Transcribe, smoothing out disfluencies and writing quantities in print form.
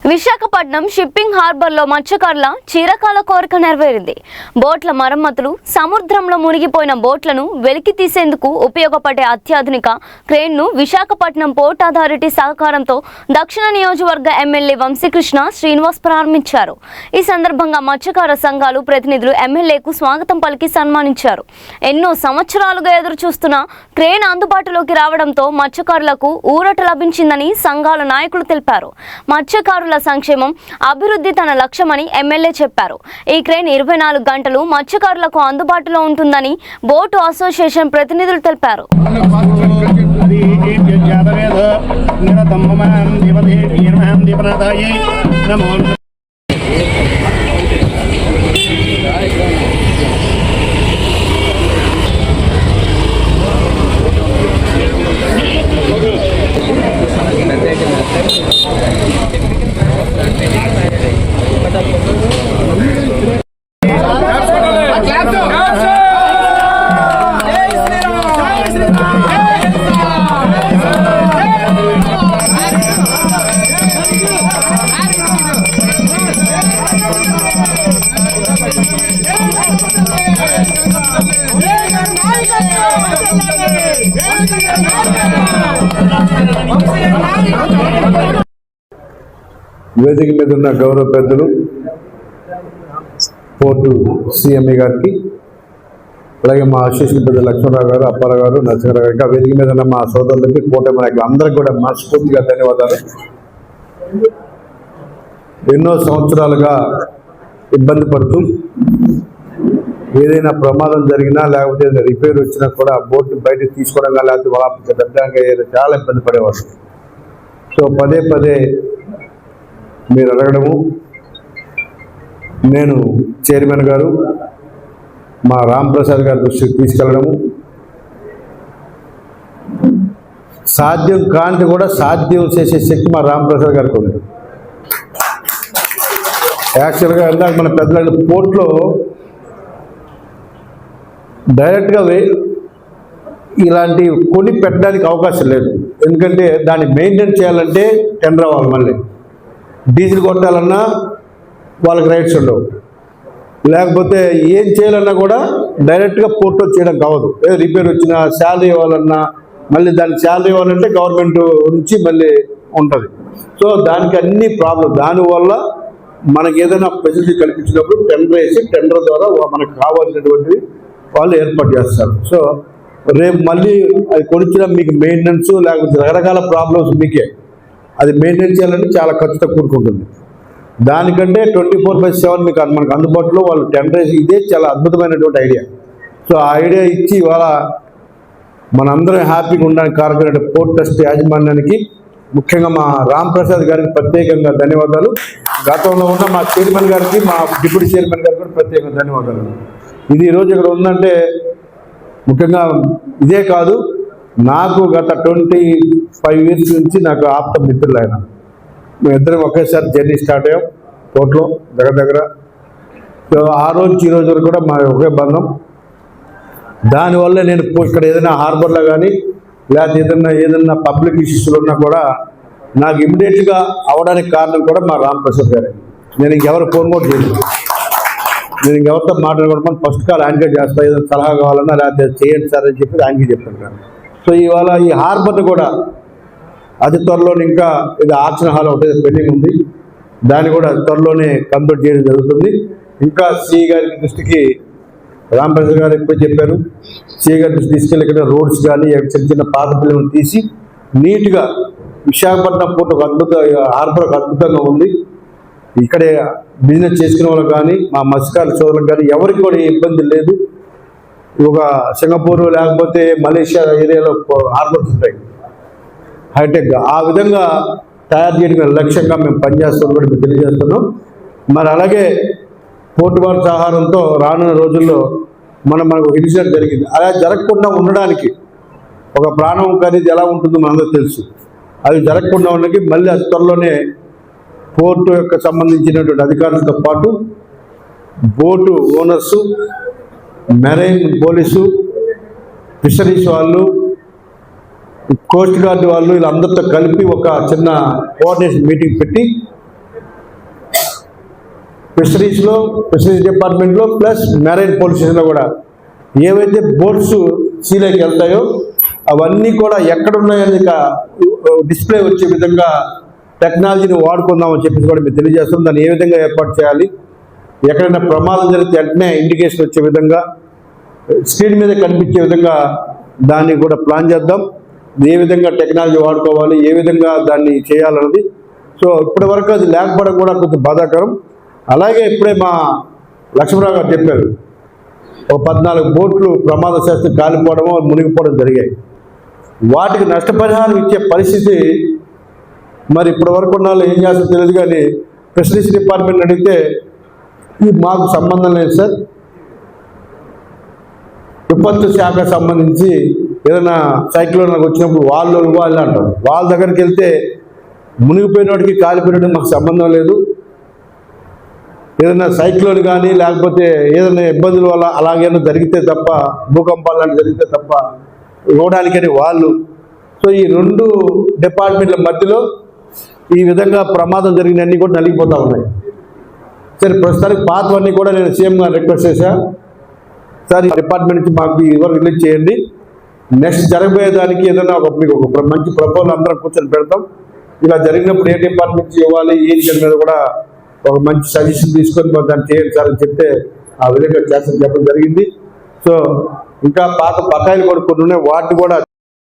Visakhapatnam shipping హార్బర్లో మత్స్యకారుల చిరకాల కోరిక నెరవేరింది. బోట్ల మరమ్మతులు, సముద్రంలో మునిగిపోయిన బోట్లను వెలికి తీసేందుకు ఉపయోగపడే అత్యాధునిక క్రేన్ను విశాఖపట్నం పోర్ట్ అథారిటీ సహకారంతో దక్షిణ నియోజకవర్గ ఎమ్మెల్యే వంశీకృష్ణ శ్రీనివాస్ ప్రారంభించారు. ఈ సందర్భంగా మత్స్యకార సంఘాలు ప్రతినిధులు ఎమ్మెల్యేకు స్వాగతం పలికి సన్మానించారు. ఎన్నో సంవత్సరాలుగా ఎదురు చూస్తున్న క్రేన్ అందుబాటులోకి రావడంతో మత్స్యకారులకు ఊరట లభించిందని సంఘాల నాయకులు తెలిపారు. మత్స్యకారుల సంక్షేమం, అభివృద్ధి తన లక్ష్యమని ఎమ్మెల్యే చెప్పారు. ఈ క్రేన్ 24 గంటలు మత్స్యకారులకు అందుబాటులో ఉంటుందని బోటు అసోసియేషన్ ప్రతినిధులు తెలిపారు. వేదిక మీద ఉన్న గౌరవ పెద్దలు పోర్టు సిఎంఏ గారికి, అలాగే మా అసోసియేషన్ పెద్ద లక్ష్మణరావు గారు, అప్పారావు గారు, నరసింహరావు గారికి, ఆ వేదిక మీద ఉన్న మా సోదరులకి, కూటమి నాయకులు అందరికీ కూడా మనస్ఫూర్తిగా ధన్యవాదాలు. ఎన్నో సంవత్సరాలుగా ఇబ్బంది పడుతూ ఏదైనా ప్రమాదం జరిగినా లేకపోతే ఏదైనా రిపేర్ వచ్చినా కూడా బోట్ని బయటకు తీసుకోవడం లేకపోతే వాళ్ళ పెద్దగా చాలా ఇబ్బంది పడేవారు. సో పదే పదే మీరు అడగడము, నేను చైర్మన్ గారు మా రాంప్రసాద్ గారి దృష్టికి తీసుకెళ్ళడము, సాధ్యం కాంతి కూడా సాధ్యం చేసే శక్తి మా రాంప్రసాద్ గారికి ఉంది. యాక్చువల్గా ఇందాక మన పెద్దల పోర్ట్లో డైరెక్ట్గా ఇలాంటి కొని పెట్టడానికి అవకాశం లేదు. ఎందుకంటే దాన్ని మెయింటైన్ చేయాలంటే టెండర్ అవ్వాలి, మళ్ళీ డీజిల్ కొట్టాలన్నా వాళ్ళకి రైట్స్ ఉండవు, లేకపోతే ఏం చేయాలన్నా కూడా డైరెక్ట్గా పోర్ట్లో చేయడం కావదు. రిపేర్ వచ్చినా శాలరీ ఇవ్వాలన్నా మళ్ళీ దానికి శాలరీ ఇవ్వాలంటే గవర్నమెంట్ నుంచి మళ్ళీ ఉంటుంది. సో దానికి అన్ని ప్రాబ్లం. దానివల్ల మనకి ఏదైనా ఫెసిలిటీ కల్పించినప్పుడు టెండర్ వేసి టెండర్ ద్వారా మనకు కావాల్సినటువంటివి వాళ్ళు ఏర్పాటు చేస్తారు. సో రేపు మళ్ళీ అది కొనిచ్చిన మీకు మెయింటెనెన్స్ లేకపోతే రకరకాల ప్రాబ్లమ్స్ మీకే, అది మెయింటైన్ చేయాలంటే చాలా ఖర్చుతో కూడుకుంటుంది. దానికంటే 24/7 మీకు మనకు అందుబాటులో వాళ్ళు టెండర్ వేసి, ఇదే చాలా అద్భుతమైనటువంటి ఐడియా. సో ఆ ఐడియా ఇచ్చి ఇవాళ మనందరం హ్యాపీగా ఉండడానికి కారణమైన పోర్ట్ ట్రస్ట్ యాజమాన్యానికి, ముఖ్యంగా మా రాంప్రసాద్ గారికి ప్రత్యేకంగా ధన్యవాదాలు. గతంలో ఉన్న మా చైర్మన్ గారికి, మా డిప్యూటీ చైర్మన్ గారికి కూడా ప్రత్యేకంగా ధన్యవాదాలు. ఇది ఈరోజు ఇక్కడ ఉందంటే ముఖ్యంగా ఇదే కాదు, నాకు గత 25 years నుంచి నాకు ఆప్త మిత్రులు ఆయన. మేమిద్దరం ఒకేసారి జర్నీ స్టార్ట్ అయ్యాం పోర్ట్లో దగ్గర. సో ఆ రోజు ఈ రోజు వరకు కూడా మా ఒకే బంధం. దానివల్ల నేను ఇక్కడ ఏదైనా హార్బర్లో కానీ లేకపోతే ఏదైనా పబ్లిక్ ఇష్యూస్లో ఉన్నా కూడా నాకు ఇమ్మీడియట్గా అవడానికి కారణం కూడా మా రాంప్రసాద్ గారే. నేను ఇంకెవరు ఫోన్ కూడా చేయను, నేను ఇంకెవరితో మాట్లాడుకోవడం ఫస్ట్ కాల్ ఆయనకే చేస్తా. ఏదైనా సలహా కావాలన్నా లేకపోతే చేయండి సార్ అని చెప్పి ఆయనకి చెప్తాను కానీ. సో ఇవాళ ఈ హార్బర్ని కూడా అతి త్వరలోనే, ఇంకా ఇది ఆక్షన్ హాల్ ఒకటి పెండింగ్ ఉంది, దాన్ని కూడా త్వరలోనే కంప్లీట్ చేయడం జరుగుతుంది. ఇంకా సిఈ గారి దృష్టికి రాంప్రసాద్ గారు ఎప్పుడు చెప్పారు, సిఈ గారి దృష్టి తీసుకెళ్ళి ఇక్కడ రోడ్స్ కానీ చిన్న చిన్న పాత పిల్లలను తీసి నీట్గా విశాఖపట్నం పోర్ట్ ఒక హార్బర్ ఒక అద్భుతంగా ఉంది. ఇక్కడే బిజినెస్ చేసుకునే వాళ్ళకి కానీ మా మత్స్యకారుల సోదరులకు కానీ ఎవరికి కూడా ఇబ్బంది లేదు. ఒక సింగపూర్ లేకపోతే మలేషియా ఏరియాలో హార్బర్స్ ఉంటాయి హైటెక్, ఆ విధంగా తయారు చేయడం లక్ష్యంగా మేము పనిచేస్తాం కూడా మేము తెలియజేస్తున్నాం. మరి అలాగే పోర్టు వారి సహారంతో రానున్న రోజుల్లో మనకు ఒక ఇన్సిడెంట్ జరిగింది. అలా జరగకుండా ఉండడానికి, ఒక ప్రాణం ఖరీదు ఎలా ఉంటుందో మనందరూ తెలుసు, అది జరగకుండా ఉండడానికి మళ్ళీ అతి త్వరలోనే పోర్టు యొక్క సంబంధించినటువంటి అధికారులతో పాటు boat owners, marine police, fisheries వాళ్ళు, కోస్ట్ గార్డ్ వాళ్ళు వీళ్ళందరితో కలిపి ఒక చిన్న కోఆర్డినేషన్ మీటింగ్ పెట్టి ఫిషరీస్ డిపార్ట్మెంట్లో ప్లస్ మెరైన్ పోలీస్ స్టేషన్లో కూడా ఏవైతే బోట్స్ సీలోకి వెళ్తాయో అవన్నీ కూడా ఎక్కడున్నాయని డిస్ప్లే వచ్చే విధంగా టెక్నాలజీని వాడుకుందామని చెప్పేసి కూడా మేము తెలియజేస్తాం. దాన్ని ఏ విధంగా ఏర్పాటు చేయాలి, ఎక్కడైనా ప్రమాదం జరిగితే వెంటనే ఇండికేషన్ వచ్చే విధంగా స్క్రీన్ మీద కనిపించే విధంగా దాన్ని కూడా ప్లాన్ చేద్దాం. ఏ విధంగా టెక్నాలజీ వాడుకోవాలి, ఏ విధంగా దాన్ని చేయాలన్నది. సో ఇప్పటి వరకు అది లేకపోవడం కూడా కొంచెం బాధాకరం. అలాగే ఇప్పుడే మా లక్ష్మణరావు గారు చెప్పారు, ఒక 14 బోట్లు ప్రమాదశాస్త్రం కాలిపోవడము మునిగిపోవడం జరిగాయి. వాటికి నష్టపరిహారం ఇచ్చే పరిస్థితి మరి ఇప్పటి వరకు ఉన్న వాళ్ళు ఏం చేస్తారో తెలియదు. కానీ ఫిషరీస్ డిపార్ట్మెంట్ అడిగితే ఇది మాకు సంబంధం లేదు సార్, విపత్తు శాఖ సంబంధించి ఏదైనా సైక్లోన్ వచ్చినప్పుడు వాళ్ళు అంటారు. వాళ్ళ దగ్గరికి వెళ్తే మునిగిపోయిన వాడికి కాలిపోయినట్టు మాకు సంబంధం లేదు. ఏదైనా సైక్లోన్ కానీ లేకపోతే ఏదైనా ఇబ్బందుల వల్ల అలాగేనా జరిగితే తప్ప, భూకంపాలు లాంటి జరిగితే తప్ప ఇవ్వడానికని వాళ్ళు. సో ఈ 2 డిపార్ట్మెంట్ల మధ్యలో ఈ విధంగా ప్రమాదం జరిగినవన్నీ కూడా నలిగిపోతూ ఉన్నాయి. సరే ప్రస్తుతానికి పాతవన్నీ కూడా నేను సీఎం గారు రిక్వెస్ట్ చేశా, సార్ ఈ డిపార్ట్మెంట్ నుంచి మాకు ఎవరు రిలీజ్ చేయండి, నెక్స్ట్ జరగబోయేదానికి ఏదైనా మీకు ఒక మంచి ప్రపోజల్ అందరం కూర్చొని పెడతాం. ఇలా జరిగినప్పుడు ఏ డిపార్ట్మెంట్ ఇవ్వాలి ఏంటి మీద కూడా ఒక మంచి సజెషన్ తీసుకొని దాన్ని చేయండి సార్ అని చెప్తే ఆ విధంగా చేస్తాను చెప్పడం జరిగింది. సో ఇంకా పాత బకాయిలు కూడా కొన్ని ఉన్నాయి, వాటిని కూడా